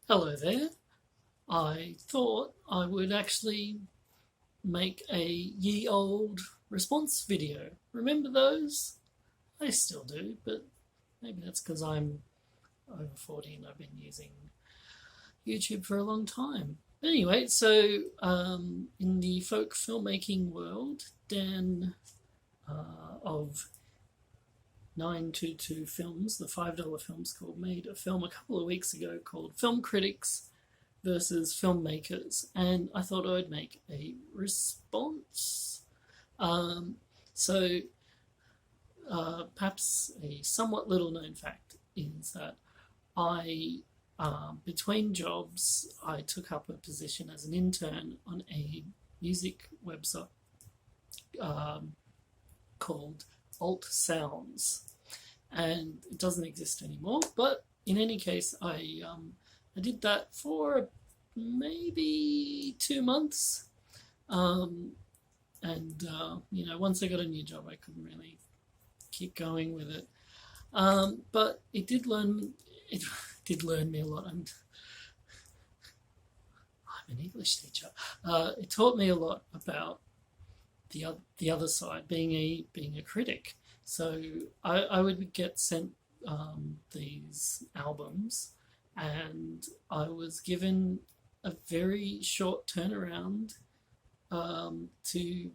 Hello there. I thought I would actually make a ye old response video. Remember those? I still do, but maybe that's because I'm over 40 and I've been using YouTube for a long time. Anyway, in the folk filmmaking world, Dan of 922 Films, the $5 film school, made a film a couple of weeks ago called Film Critics versus Filmmakers, and I thought I'd make a response. So perhaps a somewhat little known fact is that between jobs, I took up a position as an intern on a music website called Alt Sounds, and it doesn't exist anymore. But in any case, I did that for maybe 2 months, and once I got a new job, I couldn't really keep going with it. But it did learn me a lot, and I'm an English teacher. It taught me a lot about the other side, being a critic. So I would get sent these albums, and I was given a very short turnaround to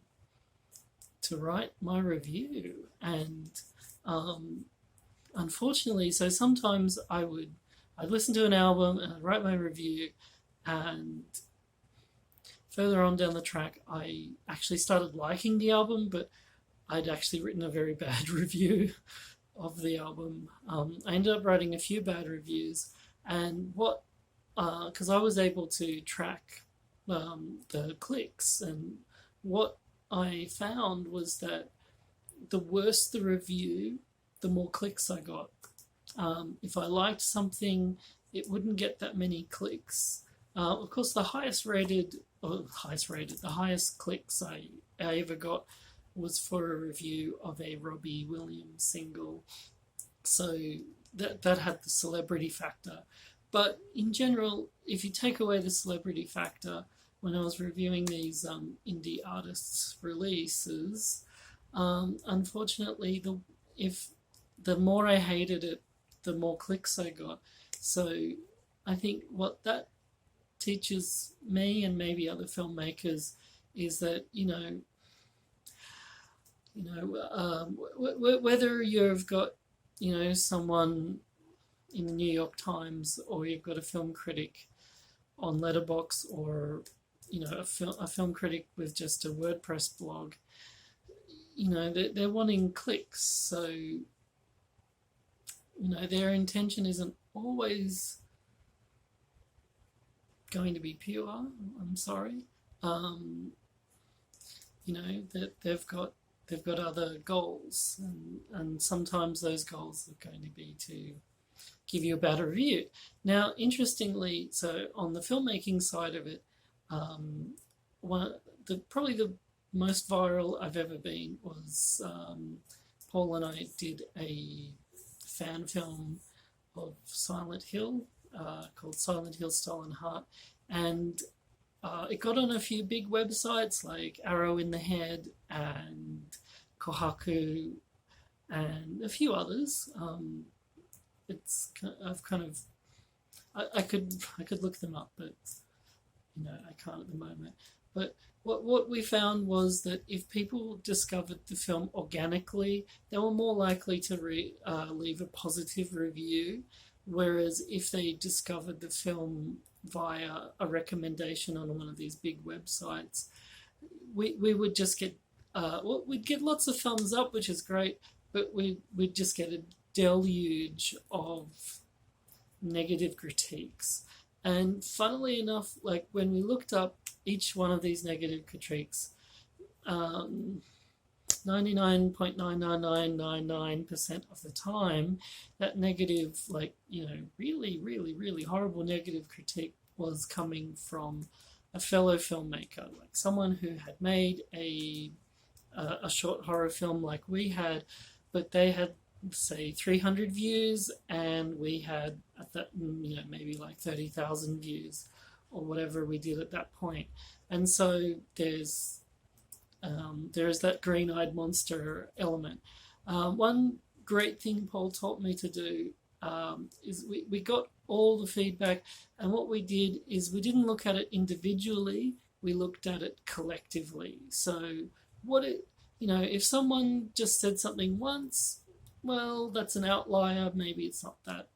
write my review, and unfortunately, so sometimes I'd listen to an album and I'd write my review, and further on down the track, I actually started liking the album, but I'd actually written a very bad review of the album. I ended up writing a few bad reviews, and because I was able to track the clicks, and what I found was that the worse the review, the more clicks I got. If I liked something, it wouldn't get that many clicks. Of course, the highest clicks I ever got was for a review of a Robbie Williams single. So that had the celebrity factor. But in general, if you take away the celebrity factor, when I was reviewing these indie artists' releases, unfortunately, the more I hated it, the more clicks I got. So I think what that teaches me, and maybe other filmmakers, is that whether you've got someone in the New York Times, or you've got a film critic on Letterboxd, or a film critic with just a WordPress blog, they're wanting clicks. So their intention isn't always going to be pure. I'm sorry. That they've got other goals, and sometimes those goals are going to be to give you a better review. Now, interestingly, so on the filmmaking side of it, probably the most viral I've ever been was Paul and I did a fan film of Silent Hill called Silent Hill Stolen Heart, and it got on a few big websites like Arrow in the Head and Kohaku and a few others. I could look them up, but I can't at the moment. But what we found was that if people discovered the film organically, they were more likely to leave a positive review, whereas if they discovered the film via a recommendation on one of these big websites, we would just get we'd get lots of thumbs up, which is great, but we'd just get a deluge of negative critiques. And funnily enough, like when we looked up each one of these negative critiques, 99.99999% of the time, that negative, really, really, really horrible negative critique was coming from a fellow filmmaker, like someone who had made a short horror film like we had, but they had say 300 views, and we had at that, maybe like 30,000 views or whatever we did at that point. And so there's that green-eyed monster element. One great thing Paul taught me to do is we got all the feedback, and what we did is we didn't look at it individually, we looked at it collectively. So if someone just said something once, well, that's an outlier, maybe it's not that,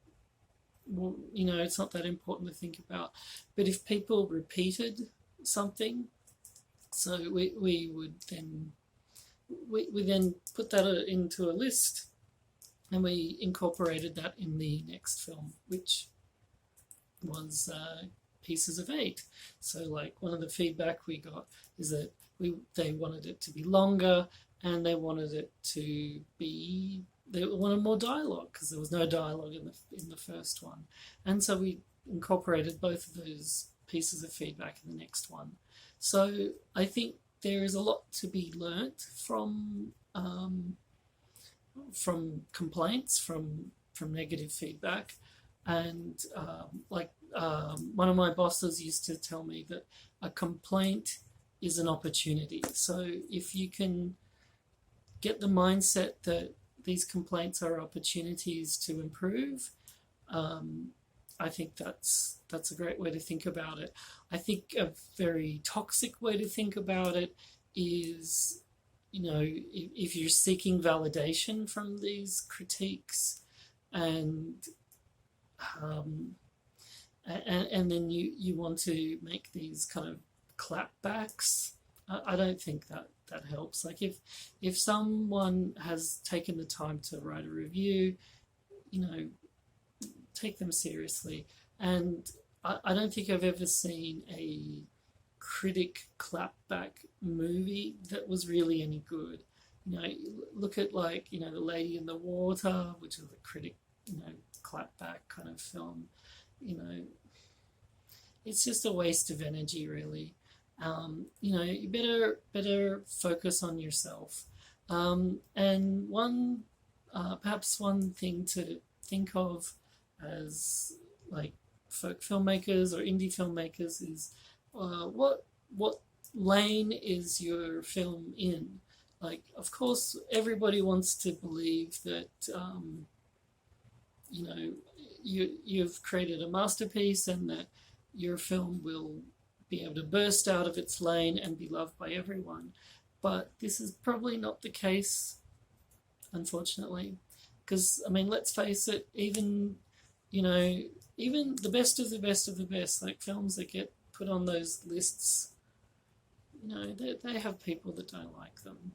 it's not that important to think about. But if people repeated something, so we would then we then put that into a list, and we incorporated that in the next film, which was Pieces of 8. So like one of the feedback we got is that they wanted it to be longer, and they wanted more dialogue, because there was no dialogue in the first one. And so we incorporated both of those pieces of feedback in the next one. So I think there is a lot to be learnt from complaints, from negative feedback. And one of my bosses used to tell me that a complaint is an opportunity. So if you can get the mindset that these complaints are opportunities to improve, I think that's a great way to think about it. I think a very toxic way to think about it is, if you're seeking validation from these critiques, and then you want to make these kind of clapbacks, I don't think that helps. Like if someone has taken the time to write a review, take them seriously. And I don't think I've ever seen a critic clapback movie that was really any good. Look at The Lady in the Water, which is a critic, clapback kind of film. It's just a waste of energy, really. You better focus on yourself. And perhaps one thing to think of as like folk filmmakers or indie filmmakers is what lane is your film in? Like, of course, everybody wants to believe that you've created a masterpiece, and that your film will be able to burst out of its lane and be loved by everyone. But this is probably not the case, unfortunately, because let's face it, even the best of the best of the best, like films that get put on those lists, they have people that don't like them.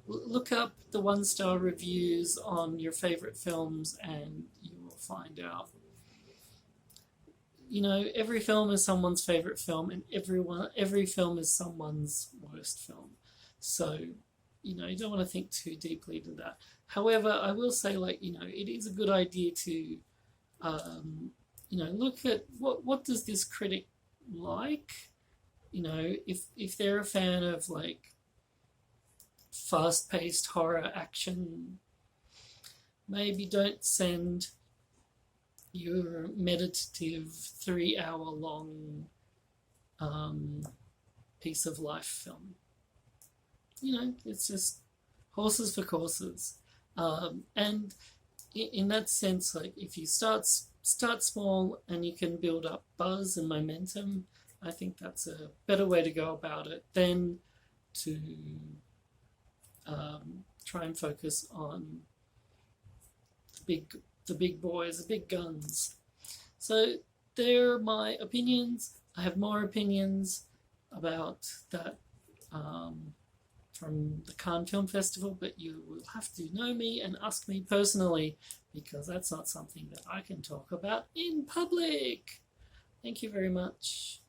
Look up the 1-star reviews on your favorite films, and you will find out. Every film is someone's favorite film, and every film is someone's worst film. So, you don't want to think too deeply into that. However, I will say, it is a good idea to, look at what does this critic like. If they're a fan of fast-paced horror action, maybe don't send your meditative 3-hour-long piece of life film. It's just horses for courses. And in that sense, if you start small and you can build up buzz and momentum, I think that's a better way to go about it than to try and focus on the big boys, the big guns. So they're my opinions. I have more opinions about that from the Cannes Film Festival, but you will have to know me and ask me personally, because that's not something that I can talk about in public. Thank you very much.